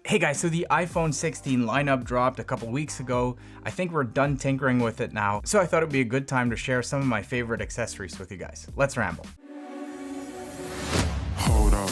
Hey guys, so the iPhone 16 lineup dropped a couple weeks ago. I think we're done tinkering with it now, so I thought it'd be a good time to share some of my favorite accessories with you guys. Let's ramble. Hold up,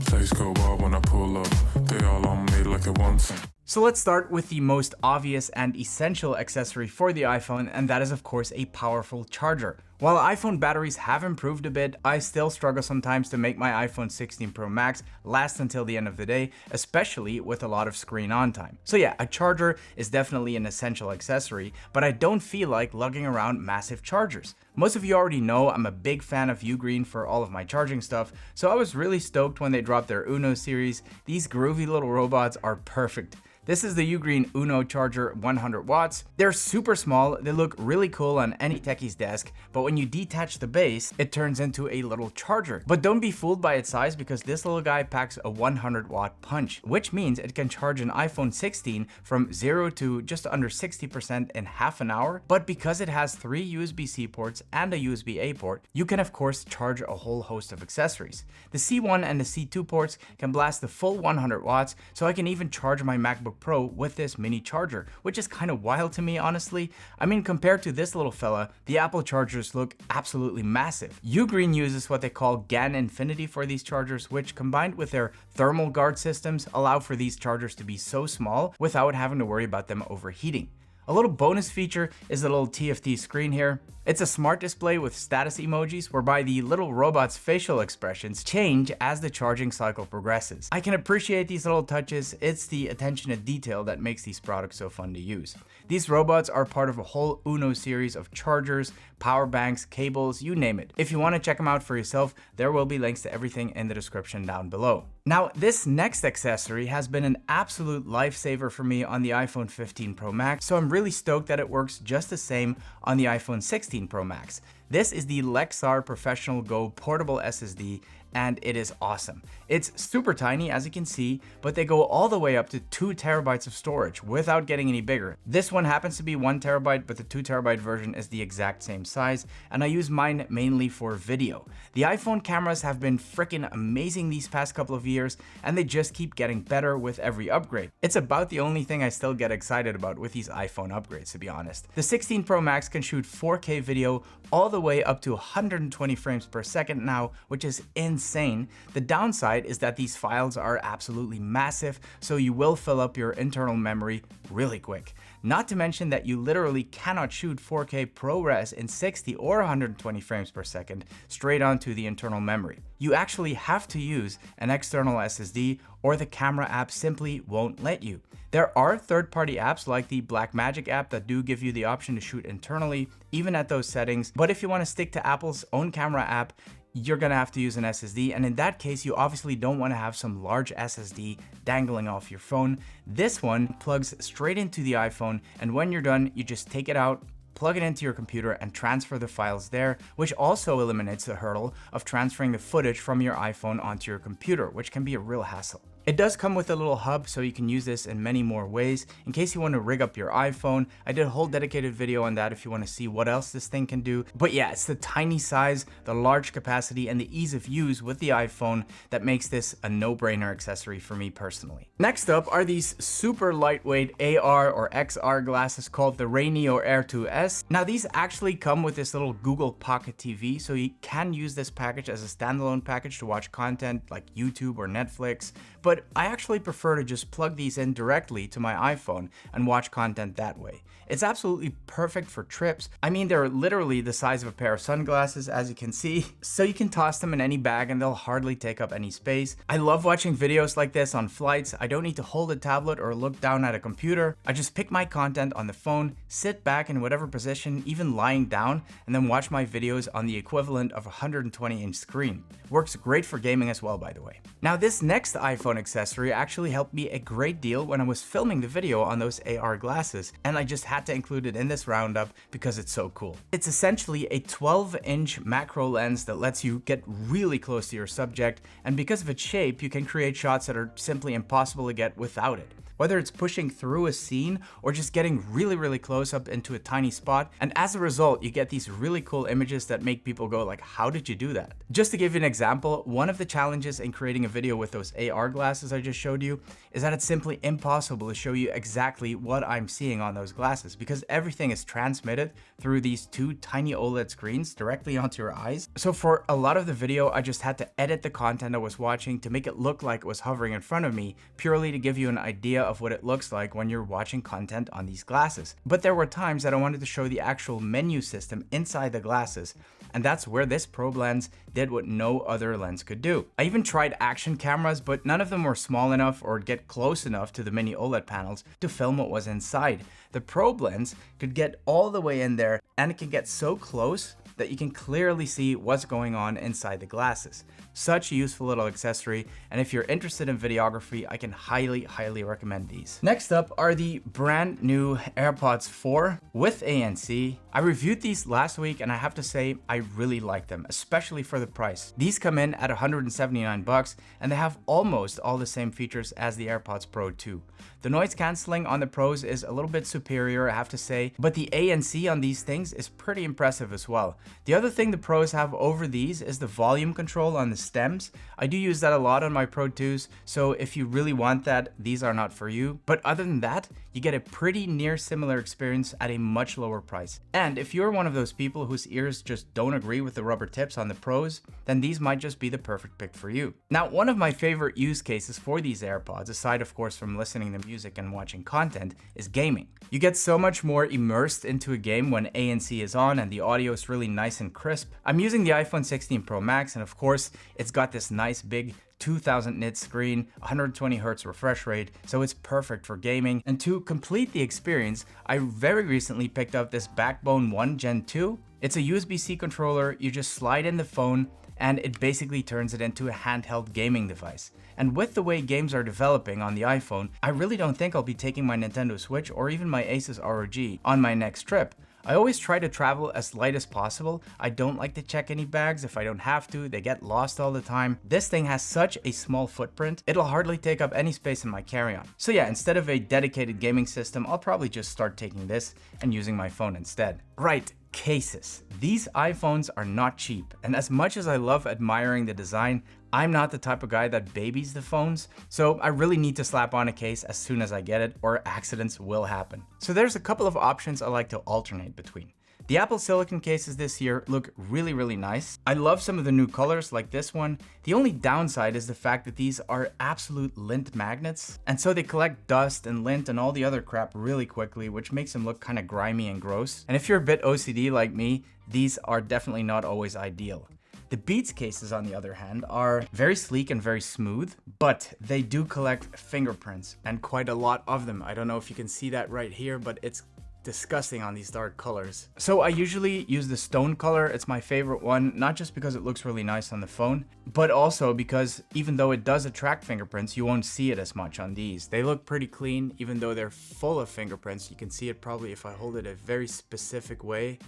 place go wild when I pull up. They all on me like it wants. So let's start with the most obvious and essential accessory for the iPhone, and that is of course a powerful charger. While iPhone batteries have improved a bit, I still struggle sometimes to make my iPhone 16 Pro Max last until the end of the day, especially with a lot of screen on time. So yeah, a charger is definitely an essential accessory, but I don't feel like lugging around massive chargers. Most of you already know I'm a big fan of UGREEN for all of my charging stuff, so I was really stoked when they dropped their Uno series. These groovy little robots are perfect. This is the UGREEN Uno charger, 100 watts. They're super small, they look really cool on any techie's desk, but when you detach the base, it turns into a little charger. But don't be fooled by its size because this little guy packs a 100 watt punch, which means it can charge an iPhone 16 from 0 to just under 60% in half an hour. But because it has 3 USB-C ports and a USB-A port, you can of course charge a whole host of accessories. The C1 and the C2 ports can blast the full 100 watts, so I can even charge my MacBook Pro with this mini charger, which is kind of wild to me, honestly. I mean, compared to this little fella, the Apple chargers look absolutely massive. UGREEN uses what they call GaN Infinity for these chargers, which combined with their thermal guard systems allow for these chargers to be so small without having to worry about them overheating. A little bonus feature is the little TFT screen here. It's a smart display with status emojis whereby the little robot's facial expressions change as the charging cycle progresses. I can appreciate these little touches. It's the attention to detail that makes these products so fun to use. These robots are part of a whole Uno series of chargers, power banks, cables, you name it. If you want to check them out for yourself, there will be links to everything in the description down below. Now, this next accessory has been an absolute lifesaver for me on the iPhone 15 Pro Max, so I'm really stoked that it works just the same on the iPhone 16 Pro Max. This is the Lexar Professional Go portable SSD, and it is awesome. It's super tiny, as you can see, but they go all the way up to 2 terabytes of storage without getting any bigger. This one happens to be 1 terabyte, but the 2 terabyte version is the exact same size, and I use mine mainly for video. The iPhone cameras have been freaking amazing these past couple of years, and they just keep getting better with every upgrade. It's about the only thing I still get excited about with these iPhone upgrades, to be honest. The 16 Pro Max can shoot 4K video all the way up to 120 frames per second now, which is insane. The downside is that these files are absolutely massive, so you will fill up your internal memory really quick. Not to mention that you literally cannot shoot 4K ProRes in 60 or 120 frames per second straight onto the internal memory. You actually have to use an external SSD or the camera app simply won't let you. There are third-party apps like the Blackmagic app that do give you the option to shoot internally, even at those settings, but if you want to stick to Apple's own camera app, you're gonna have to use an SSD, and in that case, you obviously don't want to have some large SSD dangling off your phone. This one plugs straight into the iPhone, and when you're done, you just take it out, plug it into your computer, and transfer the files there, which also eliminates the hurdle of transferring the footage from your iPhone onto your computer, which can be a real hassle. It does come with a little hub, so you can use this in many more ways. In case you want to rig up your iPhone, I did a whole dedicated video on that if you want to see what else this thing can do. But yeah, it's the tiny size, the large capacity, and the ease of use with the iPhone that makes this a no-brainer accessory for me personally. Next up are these super lightweight AR or XR glasses called the Rainio Air 2S. Now these actually come with this little Google Pocket TV, so you can use this package as a standalone package to watch content like YouTube or Netflix. But I actually prefer to just plug these in directly to my iPhone and watch content that way. It's absolutely perfect for trips. I mean, they're literally the size of a pair of sunglasses, as you can see, so you can toss them in any bag and they'll hardly take up any space. I love watching videos like this on flights. I don't need to hold a tablet or look down at a computer. I just pick my content on the phone, sit back in whatever position, even lying down, and then watch my videos on the equivalent of a 120-inch screen. Works great for gaming as well, by the way. Now, this next iPhone accessory actually helped me a great deal when I was filming the video on those AR glasses, and I just had to include it in this roundup because it's so cool. It's essentially a 12-inch macro lens that lets you get really close to your subject, and because of its shape, you can create shots that are simply impossible to get without it. Whether it's pushing through a scene or just getting really close up into a tiny spot, and as a result, you get these really cool images that make people go like, how did you do that? Just to give you an example, one of the challenges in creating a video with those AR glasses glasses I just showed you is that it's simply impossible to show you exactly what I'm seeing on those glasses because everything is transmitted through these two tiny OLED screens directly onto your eyes. So for a lot of the video, I just had to edit the content I was watching to make it look like it was hovering in front of me, purely to give you an idea of what it looks like when you're watching content on these glasses. But there were times that I wanted to show the actual menu system inside the glasses, and that's where this probe lens did what no other lens could do. I even tried action cameras, but none of them were small enough or get close enough to the mini OLED panels to film what was inside. The probe lens could get all the way in there, and it can get so close that you can clearly see what's going on inside the glasses. Such a useful little accessory, and if you're interested in videography, I can highly recommend these. Next up are the brand new AirPods 4 with ANC. I reviewed these last week and I have to say I really like them, especially for the price. These come in at $179 and they have almost all the same features as the AirPods Pro 2. The noise cancelling on the Pros is a little bit superior, I have to say, but the ANC on these things is pretty impressive as well. The other thing the Pros have over these is the volume control on the stems. I do use that a lot on my Pro 2s, so if you really want that, these are not for you. But other than that, you get a pretty near similar experience at a much lower price. And if you're one of those people whose ears just don't agree with the rubber tips on the Pros, then these might just be the perfect pick for you. Now, one of my favorite use cases for these AirPods, aside of course from listening to music and watching content, is gaming. You get so much more immersed into a game when ANC is on and the audio is really nice and crisp. I'm using the iPhone 16 Pro Max, and of course it's got this nice big 2000 nit screen, 120 Hz refresh rate, so it's perfect for gaming. And to complete the experience, I very recently picked up this Backbone 1 Gen 2. It's a USB-C controller. You just slide in the phone and it basically turns it into a handheld gaming device. And with the way games are developing on the iPhone, I really don't think I'll be taking my Nintendo Switch or even my Asus ROG on my next trip. I always try to travel as light as possible. I don't like to check any bags if I don't have to. They get lost all the time. This thing has such a small footprint, it'll hardly take up any space in my carry-on. So yeah, instead of a dedicated gaming system, I'll probably just start taking this and using my phone instead. Right. Cases. These iPhones are not cheap, and as much as I love admiring the design, I'm not the type of guy that babies the phones, so I really need to slap on a case as soon as I get it, or accidents will happen. So there's a couple of options I like to alternate between. The Apple Silicon cases this year look really nice. I love some of the new colors like this one. The only downside is the fact that these are absolute lint magnets, and so they collect dust and lint and all the other crap really quickly, which makes them look kind of grimy and gross. And if you're a bit OCD like me, these are definitely not always ideal. The Beats cases, on the other hand, are very sleek and very smooth, but they do collect fingerprints, and quite a lot of them. I don't know if you can see that right here, but it's disgusting on these dark colors. So I usually use the stone color. It's my favorite one, not just because it looks really nice on the phone, but also because even though it does attract fingerprints, you won't see it as much on these. They look pretty clean, even though they're full of fingerprints. You can see it probably if I hold it a very specific way,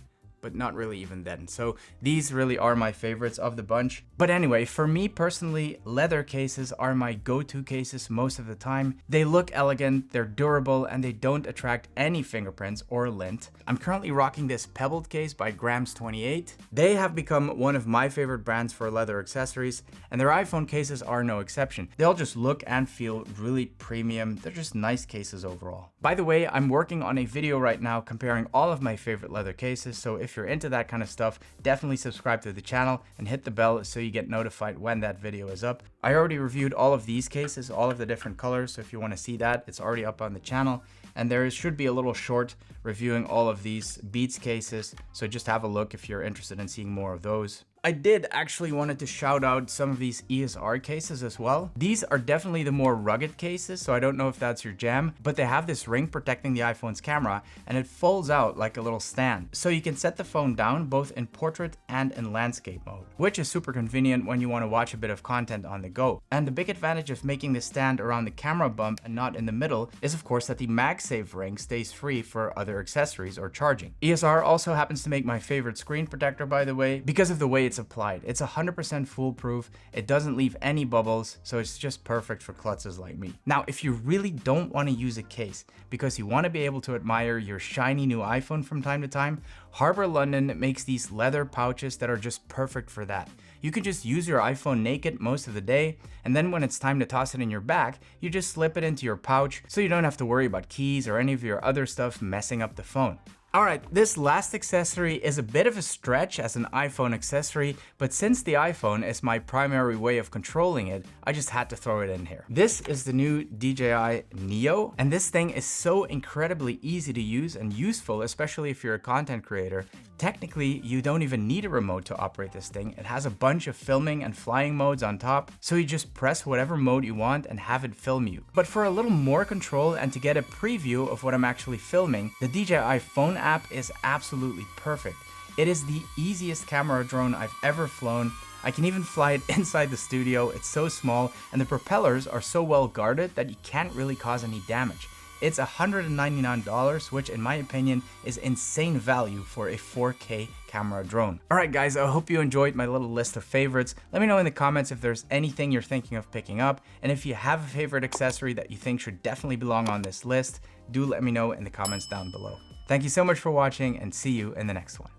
but not really even then. So these really are my favorites of the bunch. But anyway, for me personally, leather cases are my go-to cases most of the time. They look elegant, they're durable, and they don't attract any fingerprints or lint. I'm currently rocking this pebbled case by Grams28. They have become one of my favorite brands for leather accessories, and their iPhone cases are no exception. They all just look and feel really premium. They're just nice cases overall. By the way, I'm working on a video right now comparing all of my favorite leather cases, so if you're into that kind of stuff, definitely subscribe to the channel and hit the bell so you get notified when that video is up. I already reviewed all of these cases, all of the different colors, so if you want to see that, it's already up on the channel. And there should be a little short reviewing all of these Beats cases, so just have a look if you're interested in seeing more of those. I did actually wanted to shout out some of these ESR cases as well. These are definitely the more rugged cases, so I don't know if that's your jam, but they have this ring protecting the iPhone's camera, and it folds out like a little stand. So you can set the phone down both in portrait and in landscape mode, which is super convenient when you want to watch a bit of content on the go. And the big advantage of making the stand around the camera bump and not in the middle is of course that the MagSafe ring stays free for other accessories or charging. ESR also happens to make my favorite screen protector, by the way, because of the way it's it's applied. It's 100% foolproof. It doesn't leave any bubbles, so it's just perfect for klutzes like me. Now, if you really don't want to use a case because you want to be able to admire your shiny new iPhone from time to time, Harbour London makes these leather pouches that are just perfect for that. You can just use your iPhone naked most of the day, and then when it's time to toss it in your bag, you just slip it into your pouch so you don't have to worry about keys or any of your other stuff messing up the phone. Alright, this last accessory is a bit of a stretch as an iPhone accessory, but since the iPhone is my primary way of controlling it, I just had to throw it in here. This is the new DJI Neo, and this thing is so incredibly easy to use and useful, especially if you're a content creator. Technically, you don't even need a remote to operate this thing. It has a bunch of filming and flying modes on top, so you just press whatever mode you want and have it film you. But for a little more control and to get a preview of what I'm actually filming, the DJI phone app is absolutely perfect. It is the easiest camera drone I've ever flown. I can even fly it inside the studio. It's so small and the propellers are so well guarded that you can't really cause any damage. It's $199, which in my opinion is insane value for a 4K camera drone. Alright guys, I hope you enjoyed my little list of favorites. Let me know in the comments if there's anything you're thinking of picking up, and if you have a favorite accessory that you think should definitely belong on this list, do let me know in the comments down below. Thank you so much for watching, and see you in the next one.